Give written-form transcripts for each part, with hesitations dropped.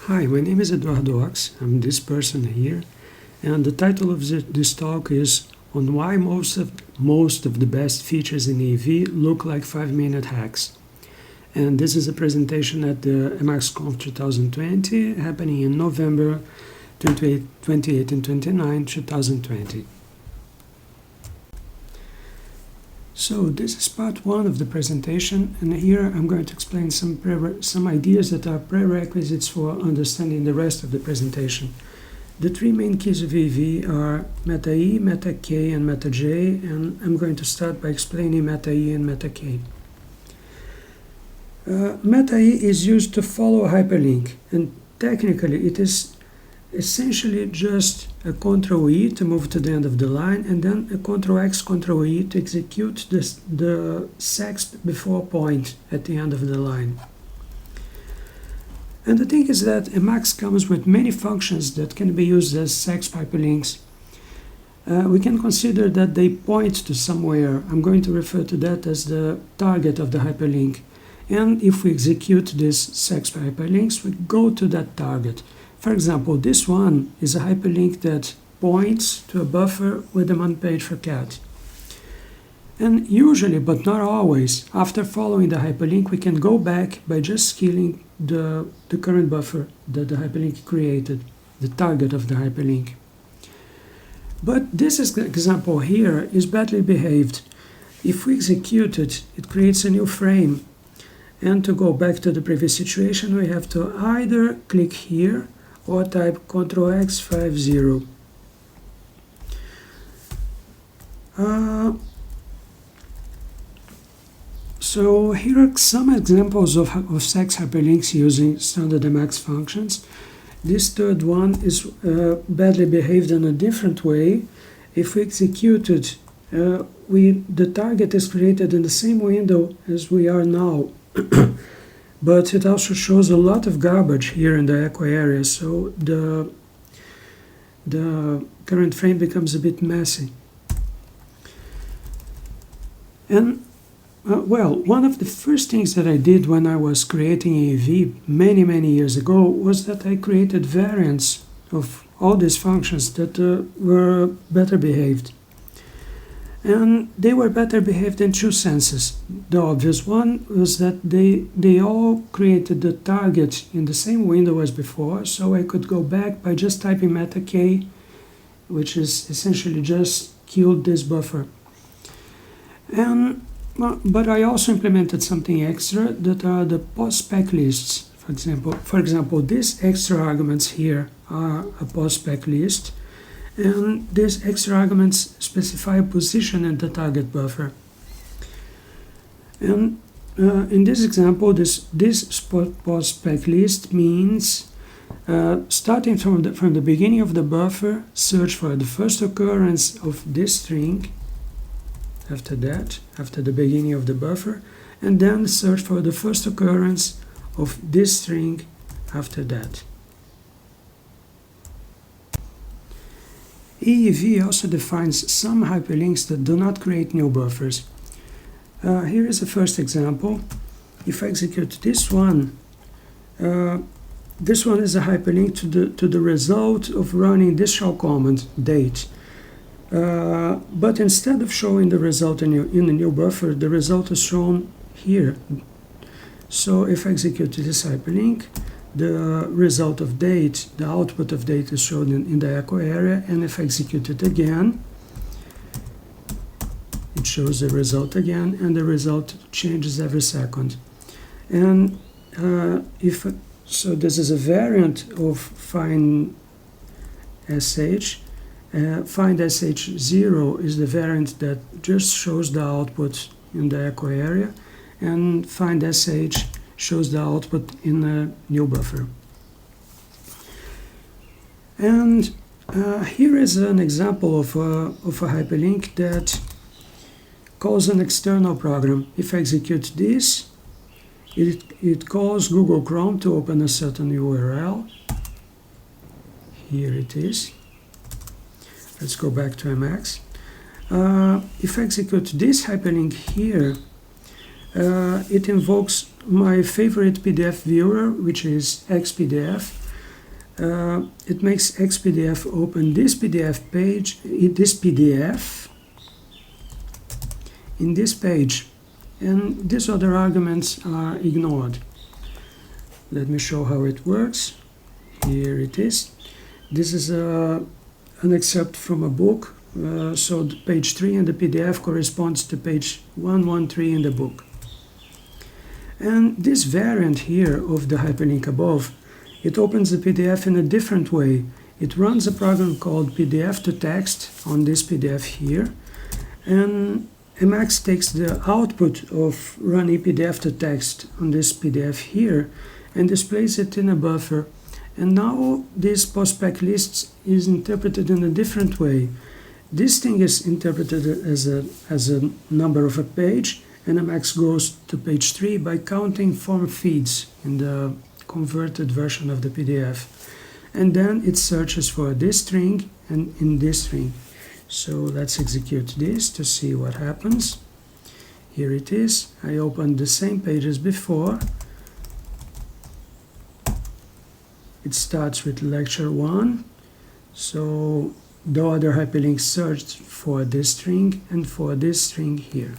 Hi, my name is Eduardo Ox. I'm this person here, and the title of this talk is on why most of the best features in EEV look like 5-minute hacks. And this is a presentation at the EmacsConf 2020, happening in November 28 and 29, 2020. So this is part one of the presentation, and here I'm going to explain some ideas that are prerequisites for understanding the rest of the presentation. The three main keys of EEV are meta-e, meta-k, and meta-j, and I'm going to start by explaining meta-e and meta-k. Meta-e is used to follow a hyperlink, and technically it is essentially just a Ctrl-E to move to the end of the line, and then a Ctrl-X, Ctrl-E to execute the sexp before point at the end of the line. And the thing is that Emacs comes with many functions that can be used as sexp hyperlinks. We can consider that they point to somewhere. I'm going to refer to that as the target of the hyperlink. And if we execute these sexp hyperlinks, we go to that target. For example, this one is a hyperlink that points to a buffer with a manpage for cat. And usually, but not always, after following the hyperlink, we can go back by just killing the current buffer that the hyperlink created, the target of the hyperlink. But this example here is badly behaved. If we execute it, it creates a new frame. And to go back to the previous situation, we have to either click here or type Ctrl-X 50. So here are some examples of sex hyperlinks using standard Emacs functions. This third one is badly behaved in a different way. If we execute it, the target is created in the same window as we are now. But it also shows a lot of garbage here in the echo area, so the current frame becomes a bit messy. And well, one of the first things that I did when I was creating EEV many years ago was that I created variants of all these functions that were better behaved. And they were better behaved in two senses. The obvious one was that they all created the target in the same window as before, so I could go back by just typing meta-k, which is essentially just killed this buffer. And but I also implemented something extra that are the post-spec lists. For example, these extra arguments here are a post-spec list. And these extra arguments specify a position in the target buffer. And in this example, this post-spec list means starting from the beginning of the buffer, search for the first occurrence of this string after the beginning of the buffer, and then search for the first occurrence of this string after that. EEV also defines some hyperlinks that do not create new buffers. Here is the first example. If I execute this one is a hyperlink to the result of running this shell command, date. But instead of showing the result in the new buffer, the result is shown here. So if I execute this hyperlink, the result of date, the output of date is shown in the echo area, and if I execute it again, it shows the result again, and the result changes every second. And so this is a variant of find-sh. Find-sh0 is the variant that just shows the output in the echo area, and find-sh shows the output in a new buffer. And here is an example of a hyperlink that calls an external program. If I execute this, it calls Google Chrome to open a certain URL. Here it is. Let's go back to Emacs. If I execute this hyperlink here, it invokes my favorite PDF viewer, which is xpdf, it makes xpdf open this PDF page, this PDF in this page, and these other arguments are ignored. Let me show how it works. Here it is. This is an excerpt from a book, so the page 3 in the PDF corresponds to page 113 in the book. And this variant here of the hyperlink above, it opens the PDF in a different way. It runs a program called PDF to text on this PDF here, and Emacs takes the output of run epdf to text on this PDF here and displays it in a buffer. And now this postspec list is interpreted in a different way. This thing is interpreted as a number of a page, and Emacs goes to page 3 by counting form feeds in the converted version of the PDF. And then it searches for this string and in this string. So let's execute this to see what happens. Here it is. I opened the same page as before. It starts with lecture 1. So the other hyperlink searched for this string and for this string here.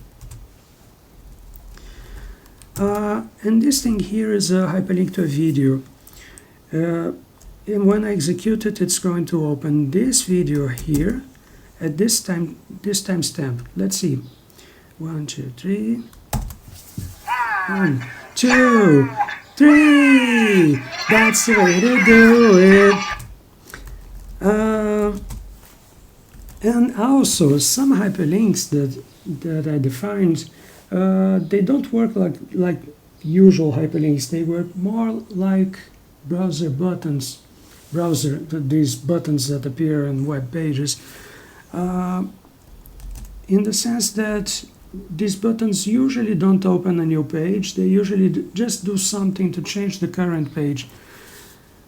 And this thing here is a hyperlink to a video. And when I execute it, it's going to open this video here at this timestamp. Let's see. 1, 2, 3. 1, 2, 3. That's the way to do it. And also some hyperlinks that I defined, they don't work like usual hyperlinks. They work more like browser buttons, these buttons that appear in web pages, in the sense that these buttons usually don't open a new page. They usually just do something to change the current page.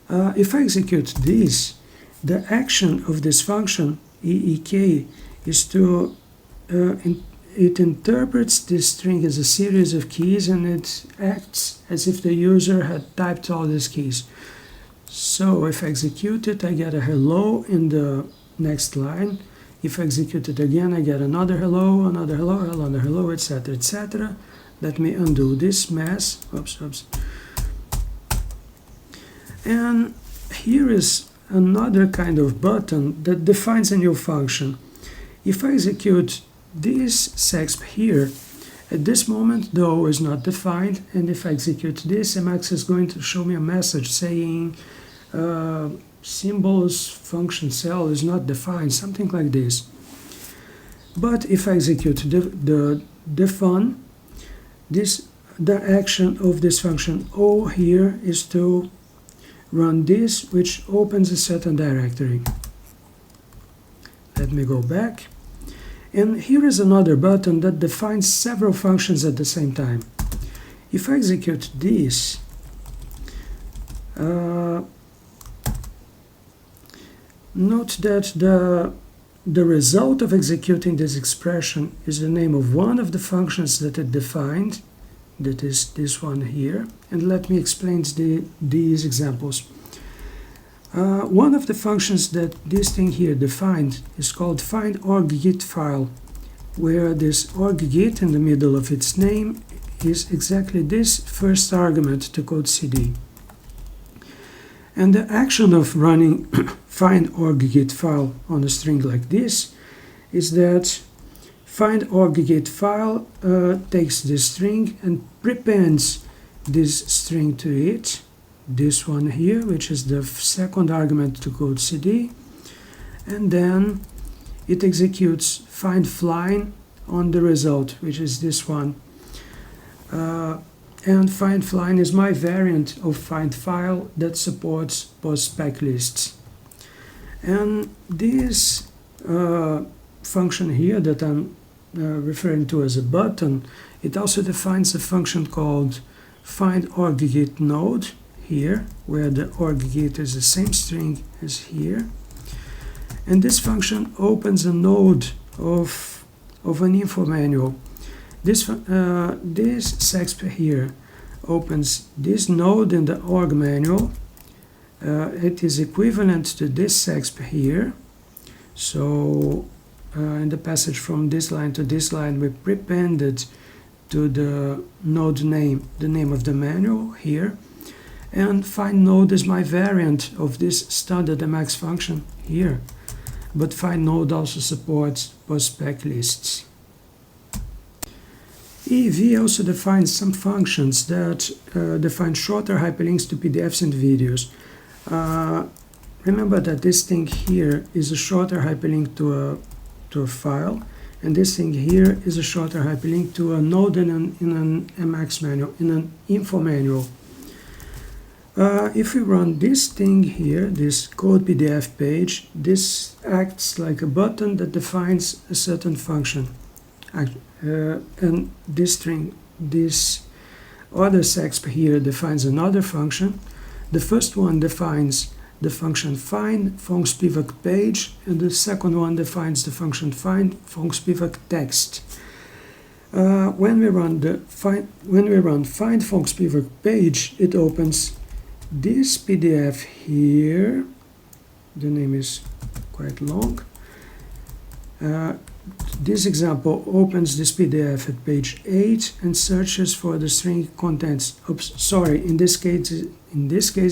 If I execute this, the action of this function EEK is to it interprets this string as a series of keys, and it acts as if the user had typed all these keys. So if I execute it, I get a hello in the next line. If I execute it again, I get another hello, another hello, another hello, etc., etc. Let me undo this mess. Oops. And here is another kind of button that defines a new function. If I execute this sexp here, at this moment the O is not defined, and if I execute this, Emacs is going to show me a message saying symbols function cell is not defined, something like this. But if I execute the defun, the action of this function O here is to run this, which opens a certain directory. Let me go back. And here is another button that defines several functions at the same time. If I execute this, note that the result of executing this expression is the name of one of the functions that it defined, that is this one here. And let me explain these examples. One of the functions that this thing here defined is called find-orggitfile, where this orggit in the middle of its name is exactly this first argument to code CD. And the action of running find-orggitfile on a string like this is that find-orggitfile takes this string and prepends this string to it, this one here, which is the second argument to code CD, and then it executes find-fline on the result, which is this one. And find-fline is my variant of find-file that supports postspec lists. And this function here that I'm referring to as a button, it also defines a function called find-orggitnode here, where the orggit is the same string as here. And this function opens a node of an info manual. This sexp here opens this node in the org manual, it is equivalent to this sexp here. So in the passage from this line to this line, we prepended to the node name, the name of the manual here. And find-node is my variant of this standard Emacs function here. But find-node also supports postspec lists. EEV also defines some functions that define shorter hyperlinks to PDFs and videos. Remember that this thing here is a shorter hyperlink to a file, and this thing here is a shorter hyperlink to a node in an Emacs manual, in an info manual. If we run this thing here, this code PDF page, this acts like a button that defines a certain function. And this string, this other sexp here defines another function. The first one defines the function find-fongspivatext, and the second one defines the function find-fongspivatext. When we run find-fongspivatext, it opens this PDF here. The name is quite long. This example opens this PDF at page 8 and searches for the string contents. Oops, sorry, in this case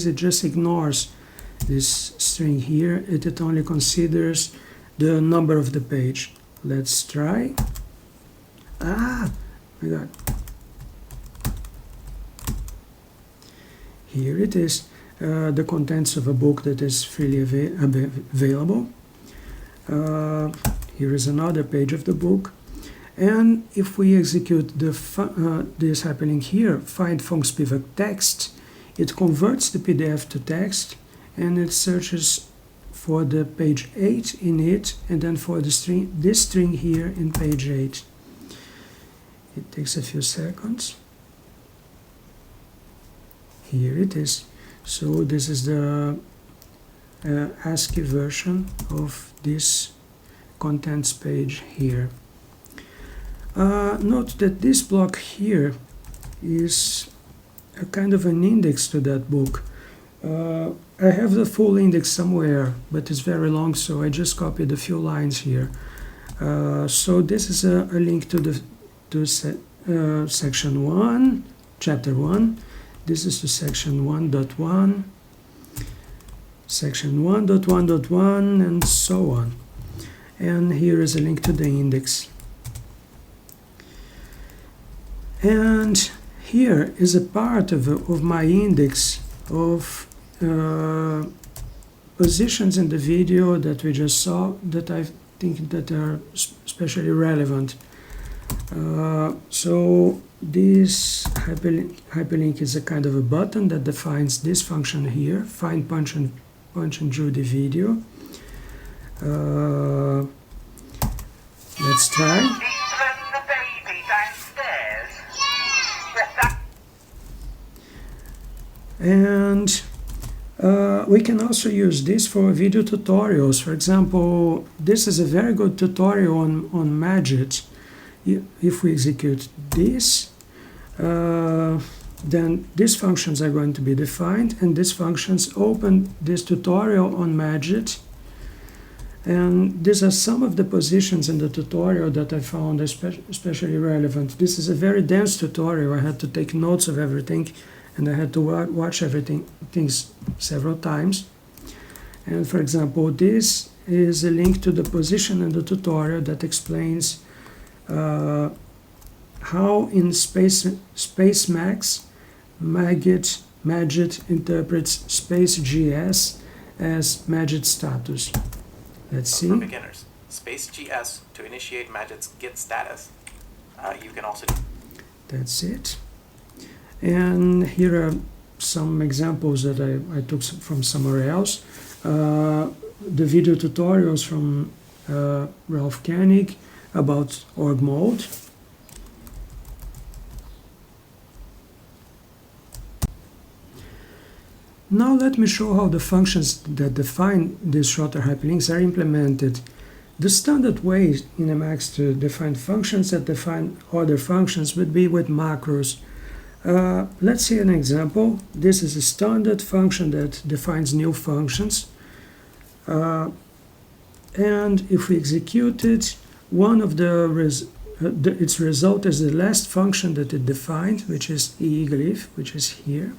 it just ignores this string here. It only considers the number of the page. Let's try. My God. Here it is, the contents of a book that is freely available. Here is another page of the book. And if we execute this hyperlink here, find-fongspivatext, it converts the PDF to text, and it searches for the page 8 in it, and then for the string, this string here in page 8. It takes a few seconds. Here it is. So this is the ASCII version of this contents page here. Note that this block here is a kind of an index to that book. I have the full index somewhere, but it's very long, so I just copied a few lines here. So this is a link to section 1, chapter 1. This is to section 1.1, section 1.1.1, and so on. And here is a link to the index. And here is a part of my index of positions in the video that we just saw that I think that are especially relevant. So this hyperlink is a kind of a button that defines this function here, find punch and Judy video. Let's try. And we can also use this for video tutorials. For example, this is a very good tutorial on Magit. If we execute this, then these functions are going to be defined, and these functions open this tutorial on Magit. And these are some of the positions in the tutorial that I found especially relevant. This is a very dense tutorial. I had to take notes of everything, and I had to watch things several times. And for example, this is a link to the position in the tutorial that explains how in Spacemacs Magit interprets space-gs as magit-status. Let's see. For beginners, space-gs to initiate Magit's get status. You can also do. That's it. And here are some examples that I took from somewhere else. The video tutorials from Ralph Koenig about org mode. Now let me show how the functions that define these shorter hyperlinks are implemented. The standard way in Emacs to define functions that define other functions would be with macros. Let's see an example. This is a standard function that defines new functions. And if we execute it, one of its result is the last function that it defined, which is eeglyph, which is here.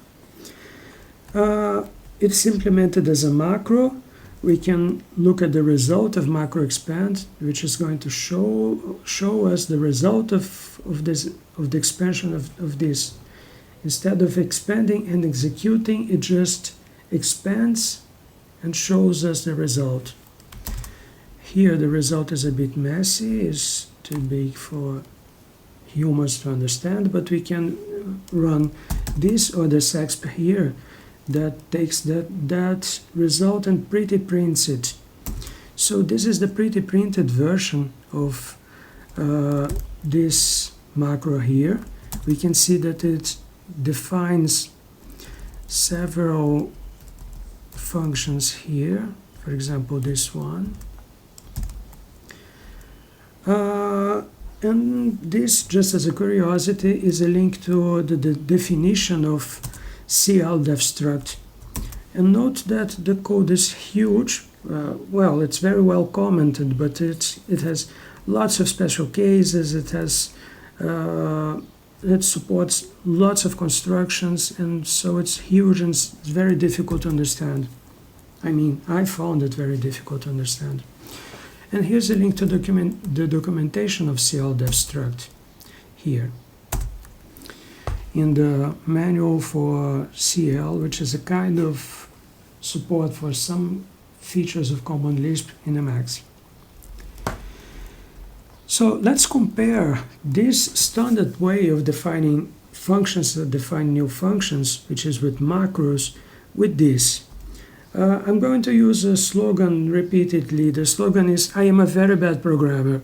It's implemented as a macro. We can look at the result of macroexpand, which is going to show us the result of the expansion of this. Instead of expanding and executing, it just expands and shows us the result. Here the result is a bit messy, is too big for humans to understand, but we can run this or the sexp here that takes that result and pretty prints it. So this is the pretty printed version of this macro here. We can see that it defines several functions here, for example this one. And this, just as a curiosity, is a link to the definition of cl-def-struct. And note that the code is huge. Well, it's very well commented, but it has lots of special cases. It supports lots of constructions, and so it's huge and it's very difficult to understand. I mean, I found it very difficult to understand. And here's a link to the documentation of cl-def-struct here in the manual for CL, which is a kind of support for some features of Common Lisp in Emacs. So let's compare this standard way of defining functions that define new functions, which is with macros, with this. I'm going to use a slogan repeatedly. The slogan is, I am a very bad programmer.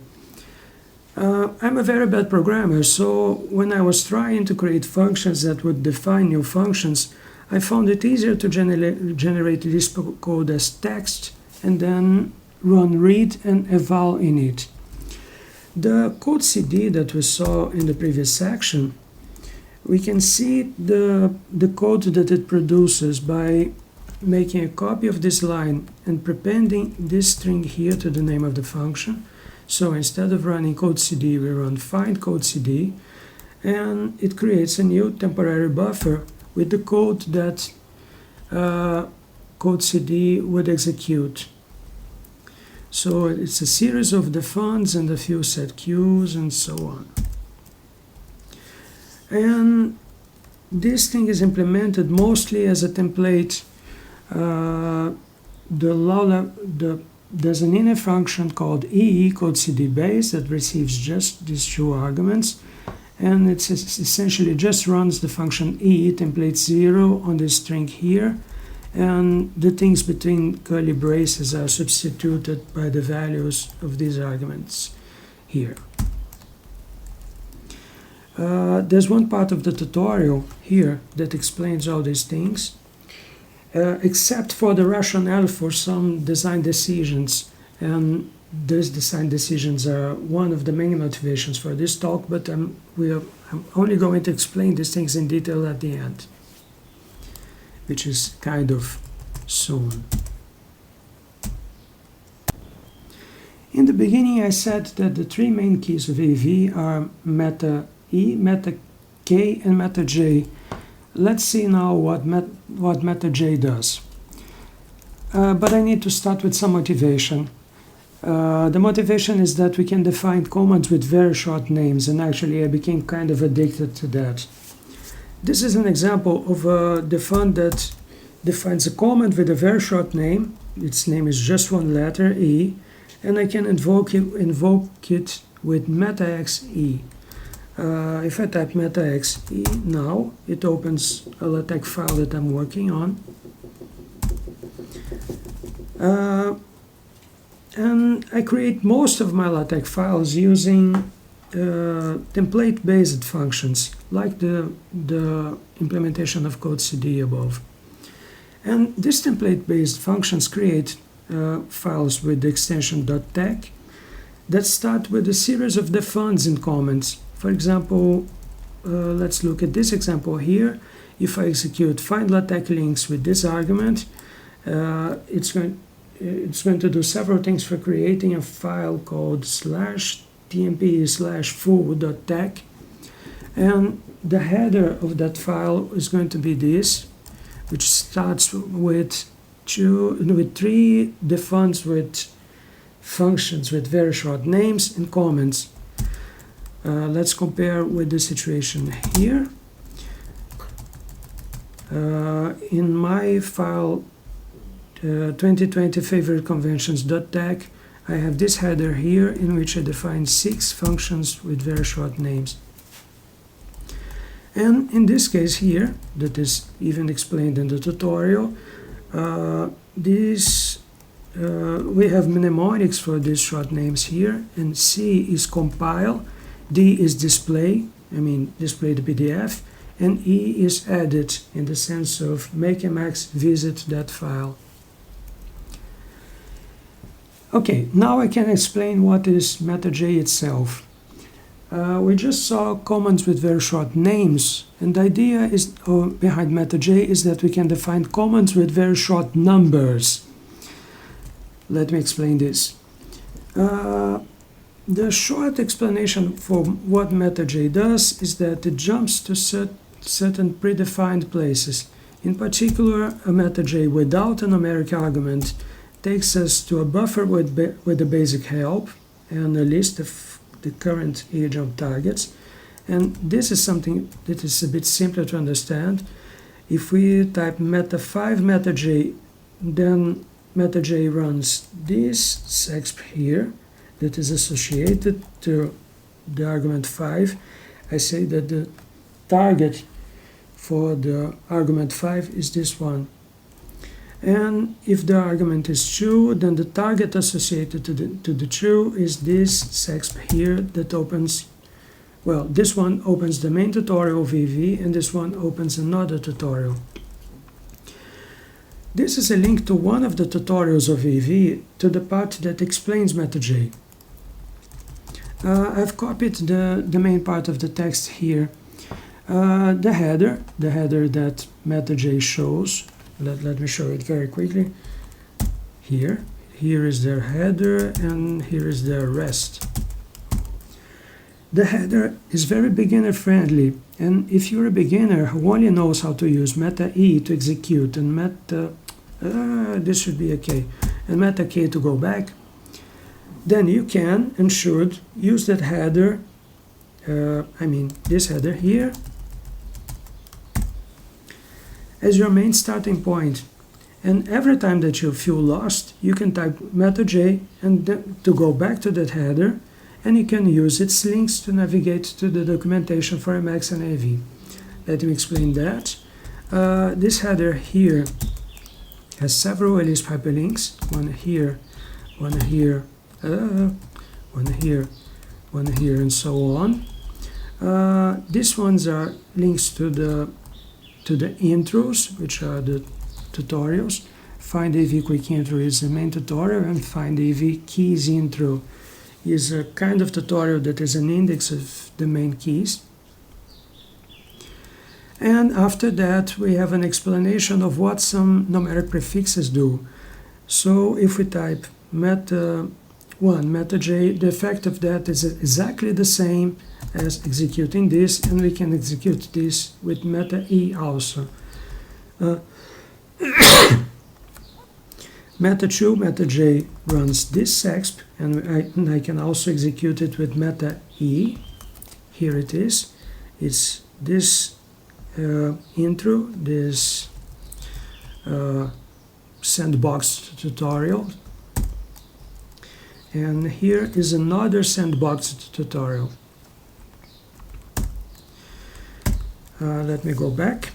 I'm a very bad programmer, so when I was trying to create functions that would define new functions, I found it easier to generate Lisp code as text and then run read and eval in it. The code CD that we saw in the previous section, we can see the code that it produces by making a copy of this line and prepending this string here to the name of the function. So instead of running code CD, we run find code CD, and it creates a new temporary buffer with the code that code CD would execute. So it's a series of defuns and a few set queues and so on. And this thing is implemented mostly as a template. There's an inner function called code CD base that receives just these two arguments, and it essentially just runs the function template 0 on this string here, and the things between curly braces are substituted by the values of these arguments here. There's one part of the tutorial here that explains all these things. Except for the rationale for some design decisions, and these design decisions are one of the main motivations for this talk, but I'm only going to explain these things in detail at the end, which is kind of soon. In the beginning I said that the three main keys of EV are meta-e, meta-k, and meta-j. Let's see now what meta-j does. But I need to start with some motivation. The motivation is that we can define commands with very short names, and actually I became kind of addicted to that. This is an example of a defun that defines a command with a very short name. Its name is just one letter, E, and I can invoke it with meta-exe. If I type meta-exe now, it opens a LaTeX file that I'm working on. And I create most of my LaTeX files using template-based functions, like the implementation of code CD above. And these template-based functions create files with the extension .tex that start with a series of defuns and comments. For example, let's look at this example here. If I execute find-ekey-links with this argument, it's going to do several things for creating a file called /tmp/foo.tech, and the header of that file is going to be this, which starts with three defuns with functions with very short names and comments. Let's compare with the situation here. In my file 2020 favorite conventions.tech, I have this header here in which I define 6 functions with very short names. And in this case here, that is even explained in the tutorial, we have mnemonics for these short names here, and C is compile, D is display, display the PDF, and E is edit, in the sense of make Emacs visit that file. Okay, now I can explain what is meta-J itself. We just saw commands with very short names, and the idea is behind meta-J is that we can define commands with very short numbers. Let me explain this. The short explanation for what meta-J does is that it jumps to certain predefined places. In particular, a meta-J without a numeric argument takes us to a buffer with the basic help and a list of the current earjump targets. And this is something that is a bit simpler to understand. If we type meta5 meta-J, then meta-J runs this sexp here that is associated to the argument 5. I say that the target for the argument 5 is this one. And if the argument is true, then the target associated to the true is this sexp here that opens, well, this one opens the main tutorial of EV, and this one opens another tutorial. This is a link to one of the tutorials of EV, to the part that explains meta-J. I've copied the main part of the text here. The header that meta-J shows. Let me show it very quickly. Here is their header, and here is their rest. The header is very beginner friendly, and if you're a beginner who only knows how to use meta-e to execute and this should be a K, and meta-k to go back, then you can and should use that header, this header here, as your main starting point. And every time that you feel lost, you can type meta-J and to go back to that header, and you can use its links to navigate to the documentation for Emacs and AV. Let me explain that. This header here has several elisp hyperlinks, one here, one here, one here, one here, and so on. These ones are links to the intros, which are the tutorials. Find-eev-quick-intro is the main tutorial, and find-eev-keys-intro is a kind of tutorial that is an index of the main keys. And after that, we have an explanation of what some numeric prefixes do. So if we type meta-J, the effect of that is exactly the same as executing this, and we can execute this with meta-e also. Meta2, meta-J runs this sexp, and I can also execute it with meta-e. Here it is. It's this intro, this sandboxed tutorial. And here is another sandboxed tutorial. Let me go back.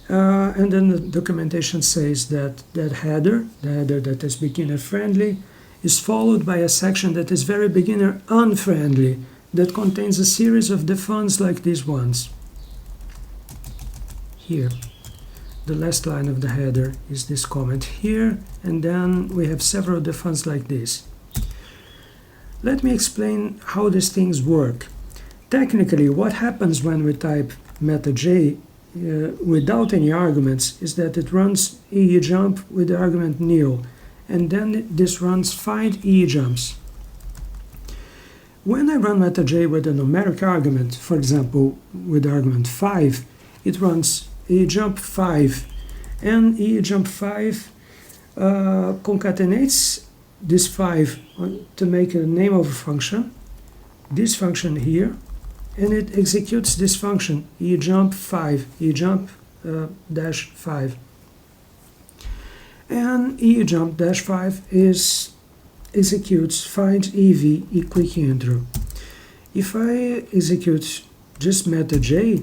And then the documentation says that that header, the header that is beginner friendly, is followed by a section that is very beginner unfriendly, that contains a series of defuns like these ones. Here, the last line of the header is this comment here, and then we have several defuns like this. Let me explain how these things work. technically, what happens when we type meta-j without any arguments is that it runs eejump with the argument nil, and then this runs find eejumps. When I run meta-j with a numeric argument, for example, with argument 5, it runs eejump 5, and eejump 5 concatenates this 5 to make a name of a function, this function here, and it executes this function eejump 5, eejump dash 5. And eejump dash 5 executes find-eev-quick-intro. If I execute just meta-j,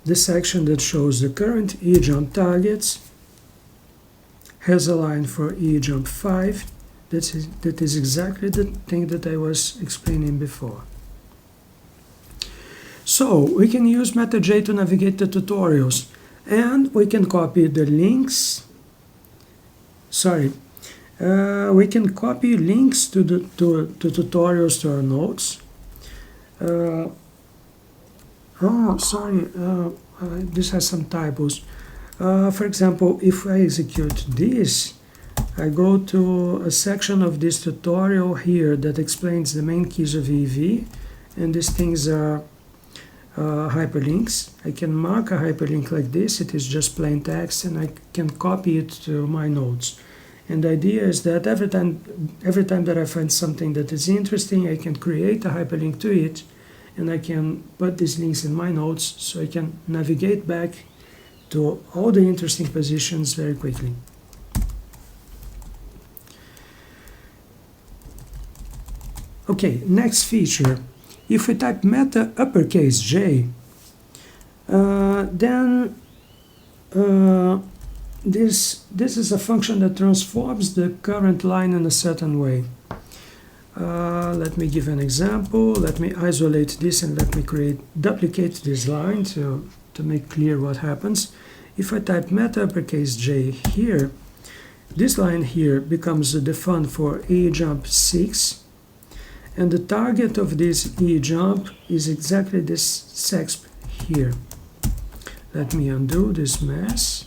the section that shows the current eejump targets has a line for eejump 5. That is exactly the thing that I was explaining before. So we can use meta-j to navigate the tutorials, and we can copy the links. We can copy links to tutorials to our notes. This has some typos. For example, if I execute this, I go to a section of this tutorial here that explains the main keys of EV, and these things are hyperlinks. I can mark a hyperlink like this. It is just plain text, and I can copy it to my notes. And the idea is that every time that I find something that is interesting, I can create a hyperlink to it, and I can put these links in my notes so I can navigate back to all the interesting positions very quickly. Okay, next feature. If we type meta-uppercase-J, then this is a function that transforms the current line in a certain way. Let me give an example. Let me isolate this and let me duplicate this line to make clear what happens. If I type meta-uppercase-J here, this line here becomes the defun for eejump 6, and the target of this eejump is exactly this sexp here. Let me undo this mess.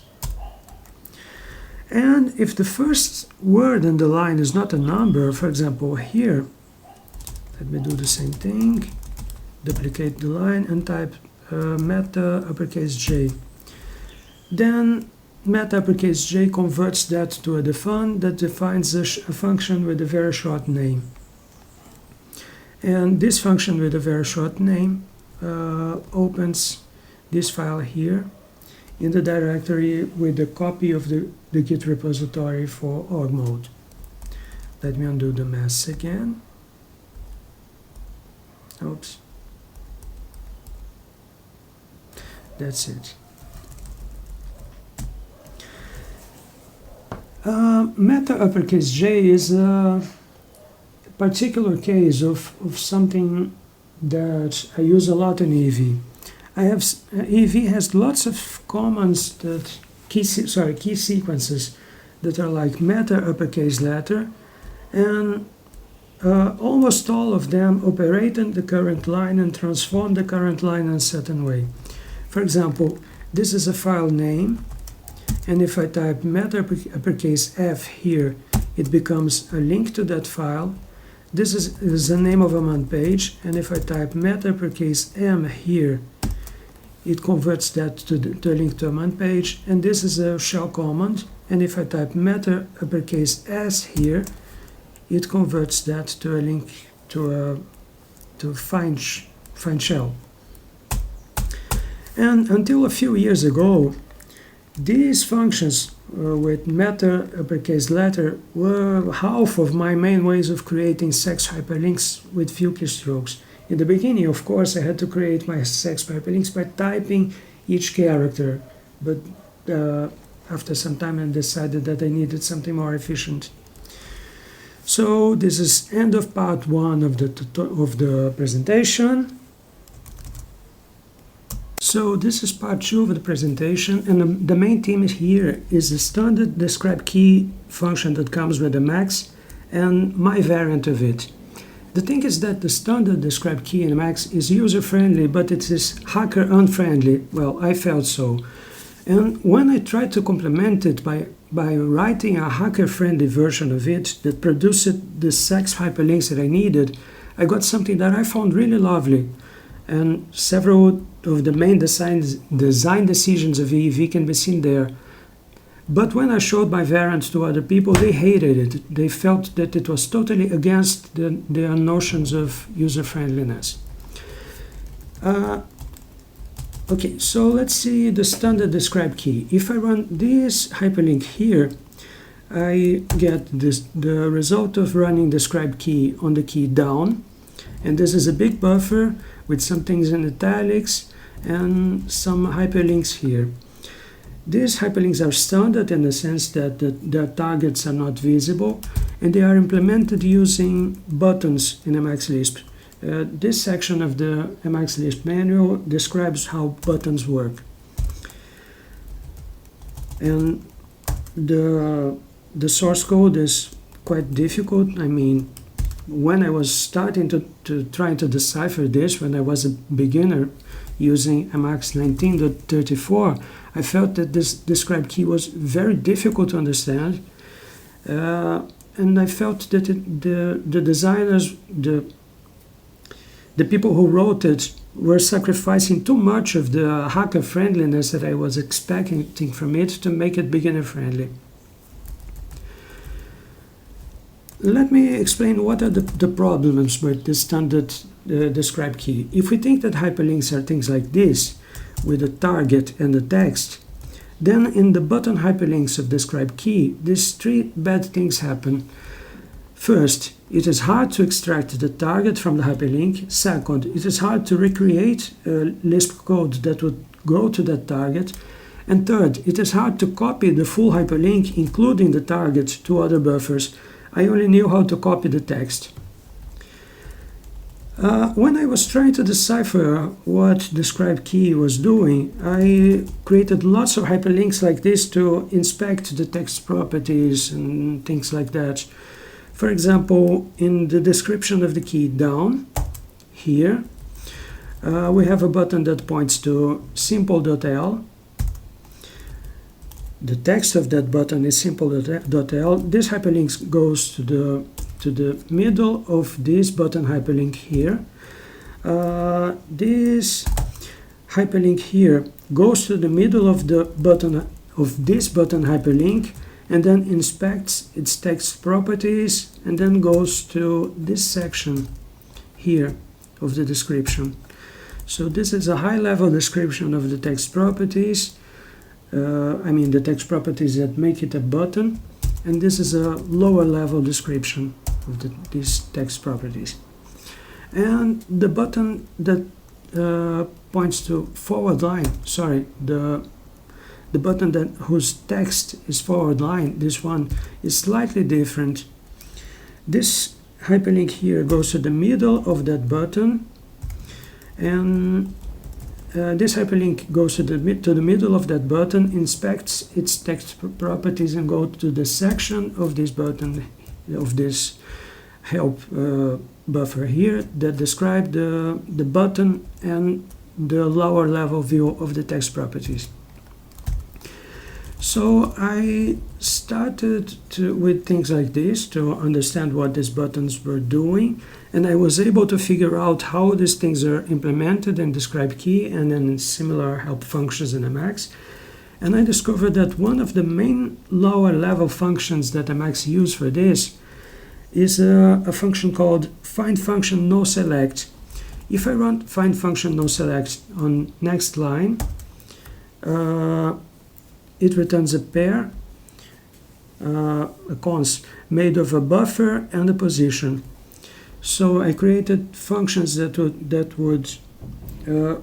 And if the first word in the line is not a number, for example here, let me do the same thing, duplicate the line and type meta-uppercase-J. Then meta-uppercase-J converts that to a defun that defines a function with a very short name. And this function with a very short name opens this file here in the directory with a copy of the Git repository for org mode. Let me undo the mess again. Oops. That's it. Meta-uppercase-J is a particular case of something that I use a lot in EV. EV has lots of commands that key sequences that are like meta-uppercase-letter, and almost all of them operate in the current line and transform the current line in a certain way. For example, this is a file name, and if I type meta-uppercase-F here, it becomes a link to that file. This is the name of a manpage, and if I type meta-uppercase-M here, it converts that to a link to a manpage, and this is a shell command, and if I type meta-uppercase-S here, it converts that to a link to find shell. And until a few years ago, these functions with meta-uppercase-letter were half of my main ways of creating sex hyperlinks with few keystrokes. In the beginning, of course, I had to create my sex hyperlinks by typing each character, but after some time I decided that I needed something more efficient. So this is end of part 1 of the presentation. So this is part 2 of the presentation, and the main theme here is the standard describe key function that comes with Emacs and my variant of it. The thing is that the standard described key in Emacs is user-friendly, but it is hacker-unfriendly. Well, I felt so. And when I tried to complement it by writing a hacker-friendly version of it that produced the sexp hyperlinks that I needed, I got something that I found really lovely. And several of the main design decisions of EEV can be seen there. But when I showed my variant to other people, they hated it. They felt that it was totally against their notions of user-friendliness. Okay, so let's see the standard described key. If I run this hyperlink here, I get the result of running described key on the key down. And this is a big buffer with some things in italics and some hyperlinks here. These hyperlinks are standard in the sense that their targets are not visible, and they are implemented using buttons in Emacs-Lisp. This section of the Emacs-Lisp manual describes how buttons work. And the source code is quite difficult. I mean, when I was starting to try to decipher this, when I was a beginner using Emacs 19.34, I felt that this described key was very difficult to understand, and I felt that the designers, the people who wrote it, were sacrificing too much of the hacker friendliness that I was expecting from it to make it beginner friendly. Let me explain what are the problems with the standard described key. If we think that hyperlinks are things like this, with a target and a text, then in the button hyperlinks of described key, these three bad things happen. First, it is hard to extract the target from the hyperlink. Second, it is hard to recreate Lisp code that would go to that target. And third, it is hard to copy the full hyperlink, including the target, to other buffers. I only knew how to copy the text. When I was trying to decipher what described key was doing, I created lots of hyperlinks like this to inspect the text properties and things like that. For example, in the description of the key down, here, we have a button that points to simple.l. The text of that button is simple.l. This hyperlink goes to the middle of this button hyperlink here. This hyperlink here goes to the middle of the button of this button hyperlink, and then inspects its text properties, and then goes to this section here of the description. So this is a high-level description of the text properties. I mean the text properties that make it a button, and this is a lower level description of these text properties. And the button that points to forward line, sorry, the button whose text is forward line, this one is slightly different. This hyperlink here goes to the middle of that button, and this hyperlink goes to the middle of that button, inspects its text properties, and goes to the section of this button, of this help buffer here, that describe the button and the lower level view of the text properties. So I started with things like this to understand what these buttons were doing, and I was able to figure out how these things are implemented in described key and in similar help functions in Emacs. And I discovered that one of the main lower level functions that Emacs use for this is a function called find function no select. If I run find function no select on next line, it returns a pair, a const made of a buffer and a position. So I created functions that would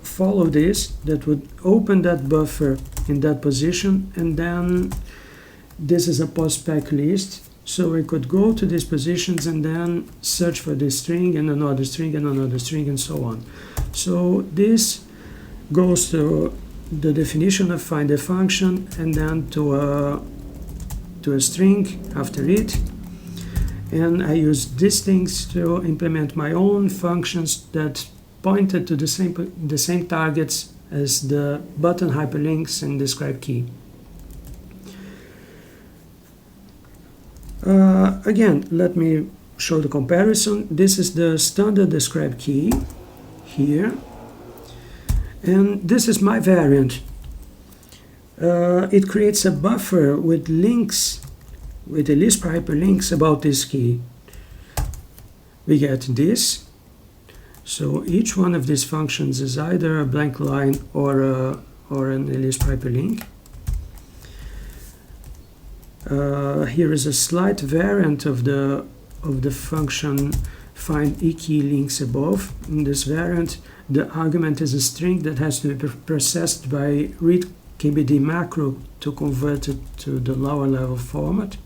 follow this, that would open that buffer in that position, and then this is a postspec list. So I could go to these positions and then search for this string and another string and another string and so on. So this goes to the definition of find a function and then to a string after it. and I use these things to implement my own functions that pointed to the same targets as the button hyperlinks and describe key. Again, let me show the comparison. This is the standard describe key here, and this is my variant. It creates a buffer with links, with elisp hyperlinks about this key. We get this. So each one of these functions is either a blank line or an elisp hyperlink. Here is a slight variant of the function find-ekey-links above. In this variant, the argument is a string that has to be processed by read KBD macro to convert it to the lower level format.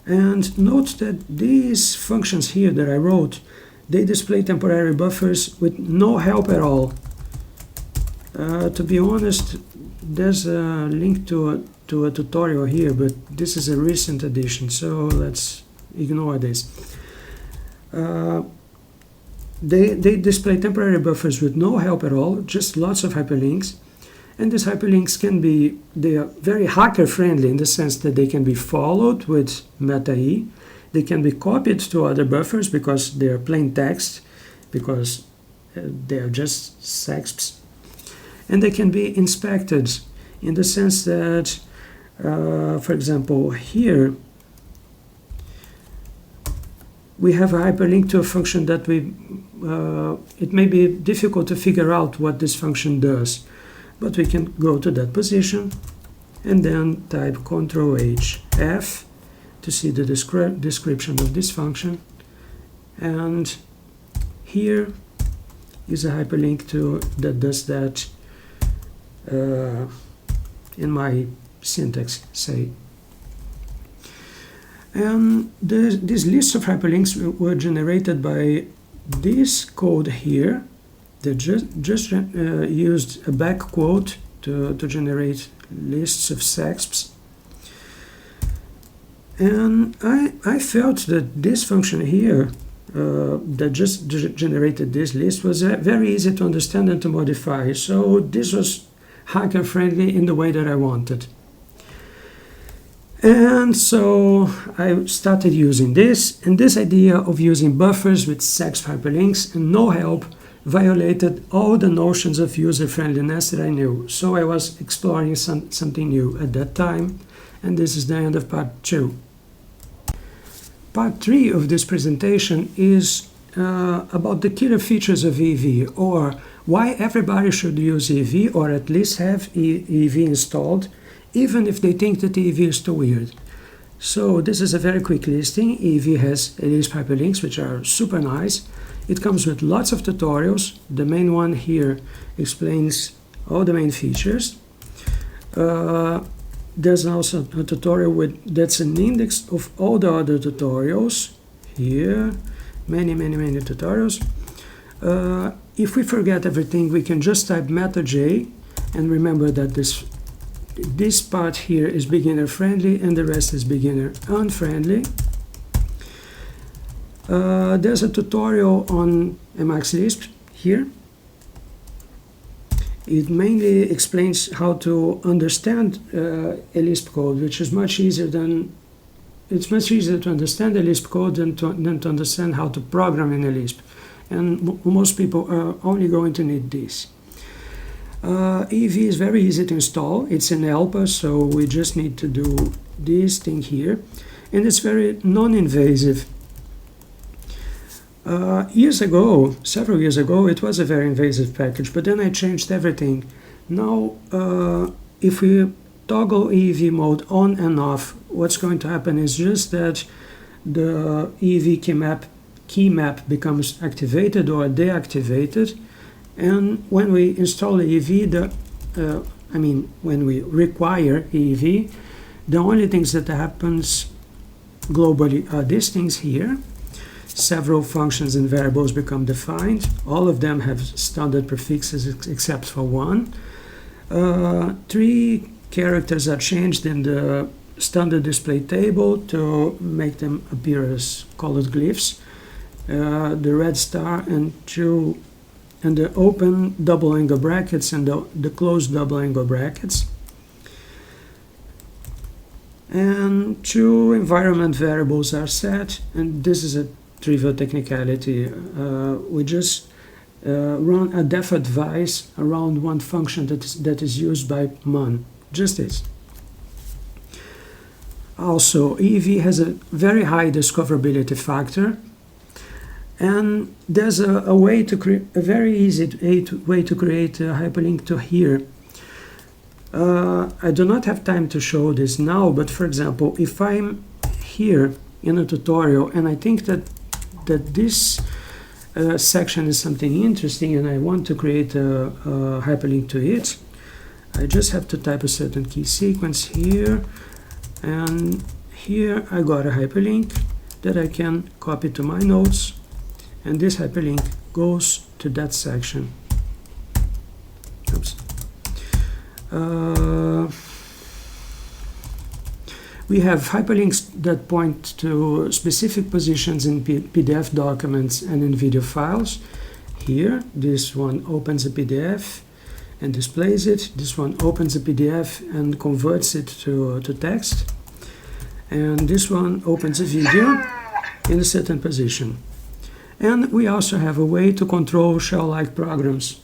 And note that these functions here that I wrote, they display temporary buffers with no help at all. To be honest, there's a link to a tutorial here, but this is a recent addition, so let's ignore this. They display temporary buffers with no help at all, just lots of hyperlinks. And these hyperlinks they are very hacker friendly in the sense that they can be followed with meta-e. They can be copied to other buffers because they are plain text, because they are just sexps. And they can be inspected in the sense that, for example, here we have a hyperlink to a function that it may be difficult to figure out what this function does. But we can go to that position and then type Ctrl-H-F to see the description of this function. And here is a hyperlink that does that in my syntax, say. And these lists of hyperlinks were generated by this code here. They just used a back quote to generate lists of sexps. And I felt that this function here that just generated this list was very easy to understand and to modify. So this was hacker friendly in the way that I wanted. And so I started using this, and this idea of using buffers with sexp hyperlinks and no help violated all the notions of user-friendliness that I knew. So I was exploring something new at that time, and this is the end of part 2. Part 3 of this presentation is about the killer features of EEV, or why everybody should use EEV, or at least have EEV installed, even if they think that EEV is too weird. So this is a very quick listing. EEV has elisp hyperlinks, which are super nice. It comes with lots of tutorials. The main one here explains all the main features. There's also a tutorial that's an index of all the other tutorials. Here, many tutorials. If we forget everything, we can just type meta-J, and remember that this part here is beginner friendly and the rest is beginner unfriendly. There's a tutorial on Emacs-Lisp here. It mainly explains how to understand Lisp code, which is much easier to understand Lisp code than to understand how to program in Lisp. And most people are only going to need this. EEV is very easy to install. It's in Helper, so we just need to do this thing here. And it's very non-invasive. Several years ago, it was a very invasive package, but then I changed everything. Now, if we toggle EEV mode on and off, what's going to happen is just that the EEV key map becomes activated or deactivated. And when we install EEV, when we require EEV, the only things that happens globally are these things here. Several functions and variables become defined. All of them have standard prefixes except for one. 3 characters are changed in the standard display table to make them appear as colored glyphs, the red star and the open double angle brackets and the closed double angle brackets, and 2 environment variables are set, and this is a trivial technicality. We just run a def advice around one function that is used by man, just this. Also, EEV has a very high discoverability factor, and there's a way to create a very easy way to create a hyperlink to here. I do not have time to show this now, but for example, if I'm here in a tutorial and I think that this section is something interesting and I want to create a hyperlink to it, I just have to type a certain key sequence here, and here I got a hyperlink that I can copy to my notes, and this hyperlink goes to that section. Oops. We have hyperlinks that point to specific positions in PDF documents and in video files. Here, this one opens a PDF and displays it. This one opens a PDF and converts it to text. And this one opens a video in a certain position. And we also have a way to control shell-like programs.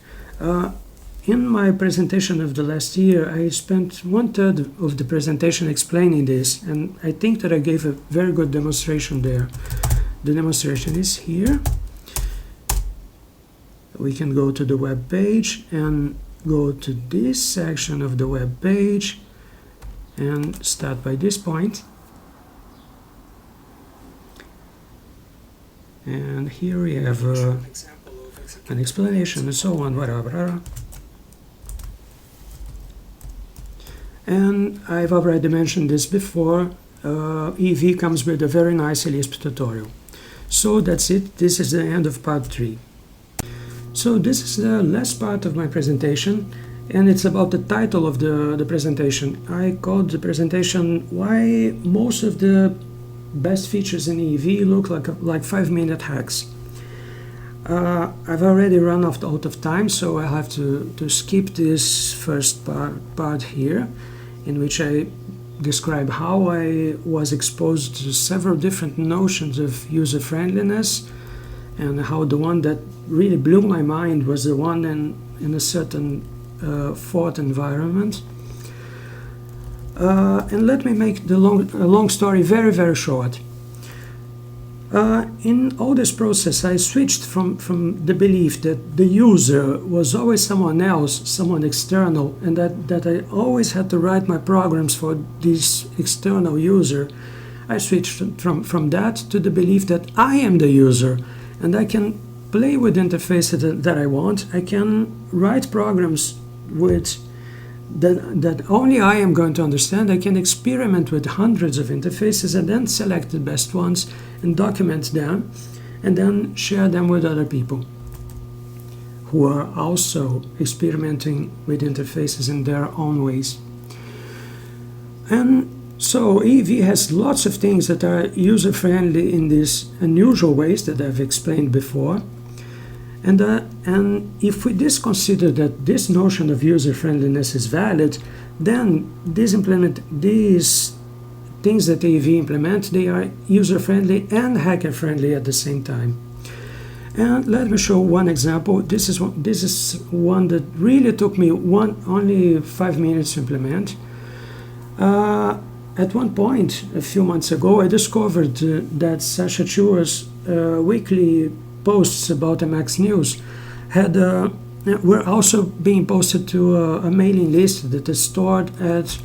In my presentation of the last year, I spent 1/3 of the presentation explaining this, and I think that I gave a very good demonstration there. The demonstration is here. We can go to the web page and go to this section of the web page and start by this point. And here we have an explanation and so on, whatever. And I've already mentioned this before, EEV comes with a very nice elisp tutorial. So that's it, this is the end of part 3. So this is the last part of my presentation, and it's about the title of the presentation. I called the presentation "Why Most of the Best Features in EEV Look like 5-minute hacks." I've already run out of time, so I have to skip this first part here, in which I describe how I was exposed to several different notions of user-friendliness, and how the one that really blew my mind was the one in a certain thought environment. And let me make the long story very, very short. In all this process, I switched from the belief that the user was always someone else, someone external, and that I always had to write my programs for this external user. I switched from that to the belief that I am the user, and I can play with interfaces that I want. I can write programs with that only I am going to understand. I can experiment with hundreds of interfaces and then select the best ones and document them, and then share them with other people who are also experimenting with interfaces in their own ways. And so EEV has lots of things that are user-friendly in these unusual ways that I've explained before. And if we consider that this notion of user-friendliness is valid, then these things that EEV implement, they are user-friendly and hacker-friendly at the same time. And let me show one example. This is one that really took me only 5 minutes to implement. At one point, a few months ago, I discovered that Sasha Chua's weekly posts about Emacs News were also being posted to a mailing list that is stored at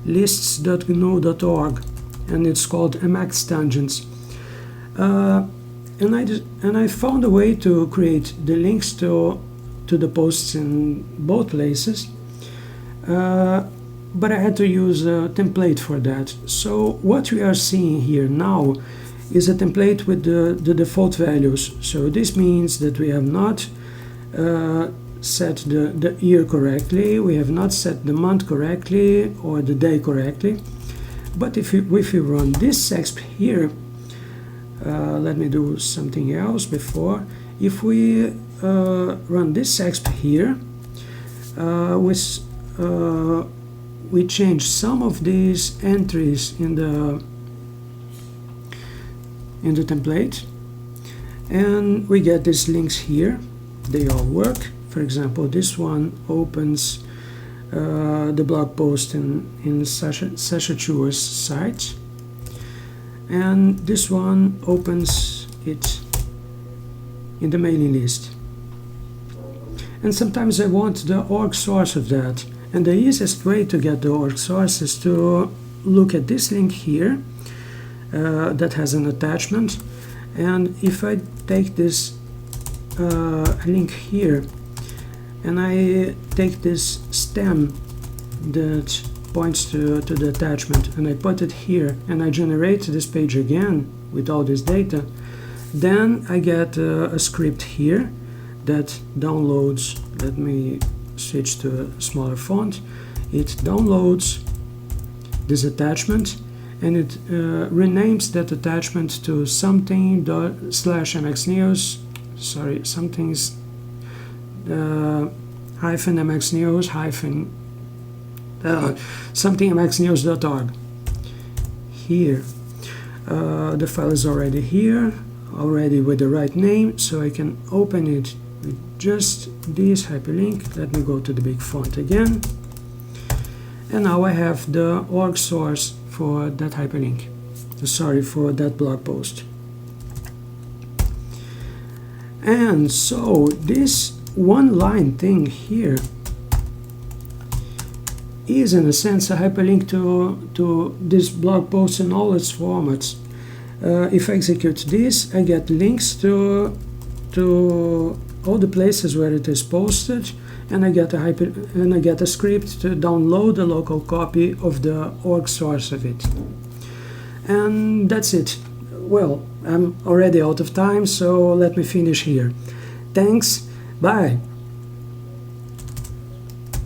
lists.gnu.org, and it's called Emacs-tangents. And I found a way to create the links to the posts in both places, but I had to use a template for that. So what we are seeing here now is a template with the default values. So this means that we have not set the year correctly, we have not set the month correctly or the day correctly. But if we run this sexp here, let me do something else before. If we run this sexp here, we change some of these entries in the template, and we get these links here. They all work. For example, this one opens the blog post in Sasha-Chua's site, and this one opens it in the mailing list. And sometimes I want the org source of that, and the easiest way to get the org source is to look at this link here that has an attachment, and if I take this link here and I take this stem that points to the attachment and I put it here and I generate this page again with all this data, then I get a script here that downloads. Let me switch to a smaller font. It downloads this attachment and it renames that attachment to something /mxnews, sorry, something's hyphen mxnews hyphen something emacsnews.org. Here the file is already here, already with the right name, so I can open it with just this hyperlink. Let me go to the big font again, and now I have the org source for that hyperlink, sorry, for that blog post. And so this one line thing here is in a sense a hyperlink to this blog post in all its formats. If I execute this, I get links to all the places where it is posted, and I get a script to download a local copy of the org source of it. And that's it. Well, I'm already out of time, so let me finish here. Thanks. Bye.